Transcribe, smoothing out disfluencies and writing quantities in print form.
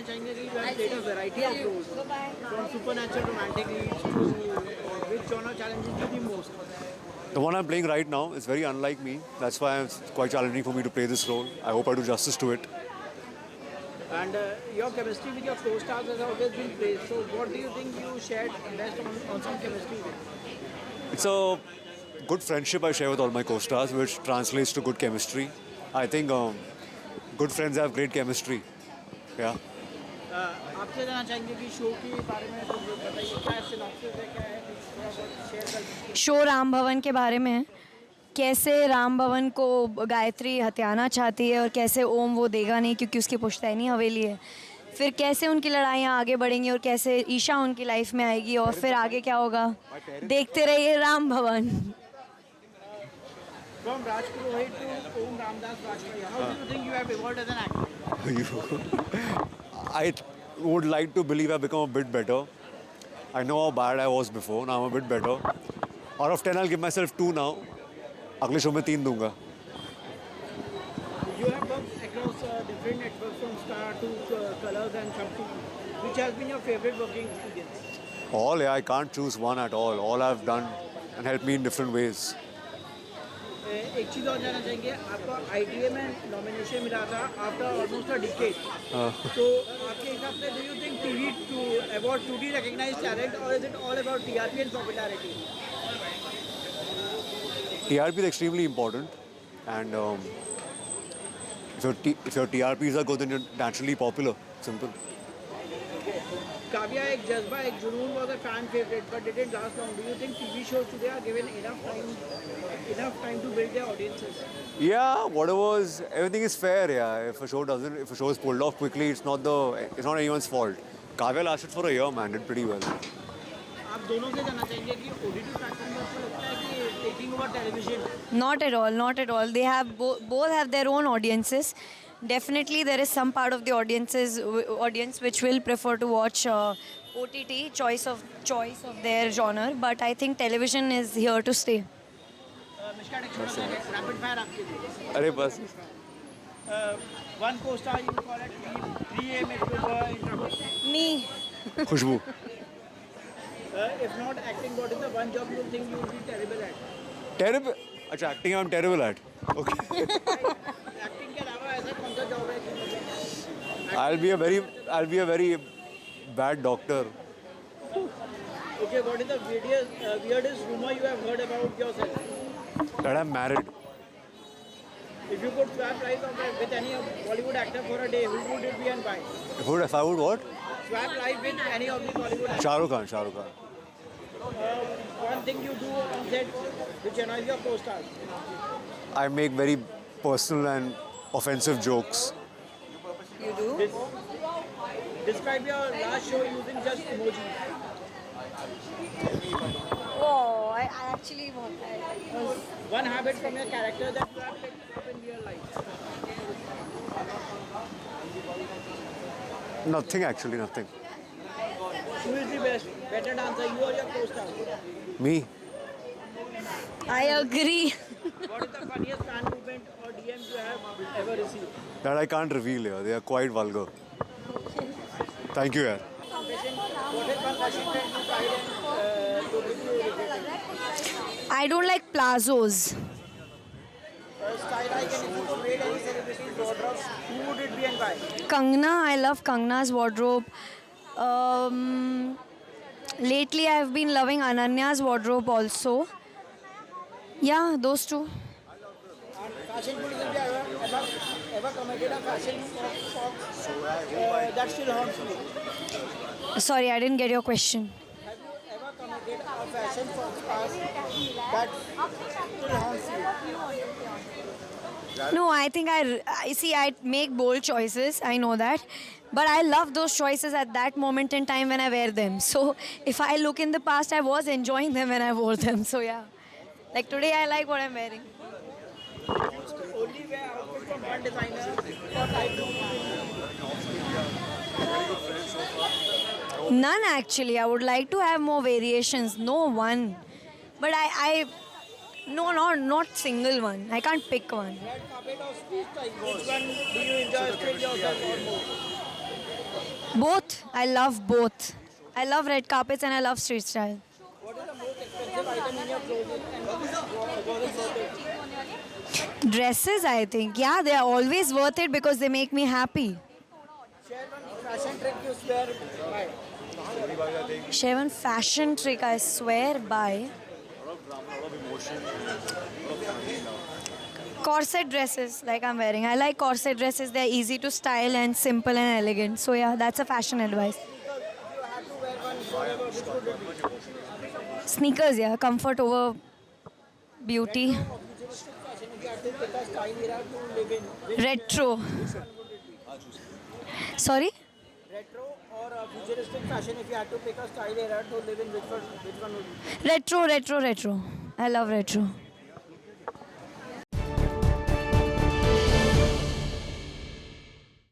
चाहेंगे कि you have played a variety of roles from supernatural romantic leads to which genre challenges you the most? The one I'm playing right now is very unlike me. That's why it's quite challenging for me to play this role. I hope I do justice to it. And your chemistry with your co-stars has always been praised. So what do you think you shared best on some chemistry with? It's a good friendship I share with all my co-stars, which translates to good chemistry. I think good friends have great chemistry. Yeah. आपसे जानना चाहेंगे कि show के बारे में कुछ बताइए, क्या सिनॉप्सिस है, क्या है, थोड़ा बहुत शेयर कर दीजिए। शो राम भवन के बारे में है। कैसे राम भवन को गायत्री हथियाना चाहती है और कैसे ओम वो देगा नहीं क्योंकि उसकी पुश्तैनी हवेली है। फिर कैसे उनकी लड़ाइयाँ आगे बढ़ेंगी और कैसे ईशा उनकी लाइफ में आएगी और फिर आगे क्या होगा, देखते रहिए राम भवन। From Raj Purohit to Om Ramdas Rajpuri, how do you think you have evolved as an actor? I would like to believe I've become a bit better. I know how bad I was before. Now I'm a bit better. Out of 10, I'll give myself 2 now. अगले show में 3 दूंगा. You have worked across different networks from Star to Colors and Sub TV. Which has been your favorite working experience? All, yeah, I can't choose one at all. All I've done and helped me in different ways. एक चीज़ और जानना चाहेंगे, आपको ITA में nomination मिला था after almost अ decade. तो आपके हिसाब से do you think TV to award truly recognize talent or is it all about TRP and popularity? TRP is extremely important, and if your TRPs are good, then you're naturally popular. Simple. Kavya एक जज्बा, एक जुनून was a fan favorite, but didn't last long. Do you think TV shows today are given enough time to build their audiences? Yeah, whatever is, everything is fair. Yeah, if a show is pulled off quickly, it's not anyone's fault. Kavya lasted for a year, man, did pretty well. आप दोनों से जानना चाहेंगे कि OTT platform में आपको लगता है कि taking over television? Not at all, not at all. They have both have their own audiences. Definitely, there is some part of the audience which will prefer to watch OTT choice of their genre. But I think television is here to stay. Mishka rapid fire आपके लिए। अरे बस One co-star you call it 3 a.m. intro. Me. Khushboo. If not acting, what is the one job you think you would be terrible at? Terrible. अच्छा, acting I'm terrible at. Okay. Acting के अलावा ऐसा कौन सा जॉब है कि I'll be a very bad doctor. Okay, what is the weirdest rumor you have heard about yourself? That I'm married. If you could swap lives with any Bollywood actor for a day, who would it be and why? If I would what? Swap life with any of the Bollywood actors. Shah Rukh Khan. One thing you do on set which annoys your co-stars. I make very personal and offensive jokes. You do? Describe your last show using just emojis. Oh, I actually want One habit from your character that you have picked up in real life. Nothing actually, nothing. Who is the best? Better dancer, you or your co-star? Me? I agree. What is the funniest fan movement or DM you have ever received? That I can't reveal here. They are quite vulgar. Thank you, yaar. What is one fashion trend you tried and totally regretted? I don't like plazos. Style icon, if you could rate any celebrity's wardrobe, who would it be and why? Kangna, I love Kangna's wardrobe. Lately, I've been loving Ananya's wardrobe also. Yeah, those two. Fashion police, have you ever committed a fashion fox that still haunts you? Sorry, I didn't get your question. Have you ever committed a fashion fox that still haunts you? No, I think I see. I make bold choices. I know that, but I love those choices at that moment in time when I wear them. So if I look in the past, I was enjoying them when I wore them. So yeah, like today, I like what I'm wearing. Only wear outfit from one designer or type of None actually. I would like to have more variations. No one, but no, not single one. I can't pick one. red carpet or street style. Which one do you enjoy still yourself or more? Both. I love both. I love red carpets and I love street style. What is the most expensive item in your closet and was it worth it? Dresses, I think. Yeah, they are always worth it because they make me happy. Share one fashion trick you swear by. Share one fashion trick I swear by. Corset dresses like I'm wearing. I like corset dresses. They're easy to style and simple and elegant. So yeah, that's a fashion advice. If you had to wear one forever, which would it be? Sneakers, yeah. Comfort over beauty. Futuristic fashion, if you had to pick a style era to live in, which Retro. Sorry? retro or a futuristic fashion, if you had to pick a style era to live in, which one would it be? Retro. I love retro.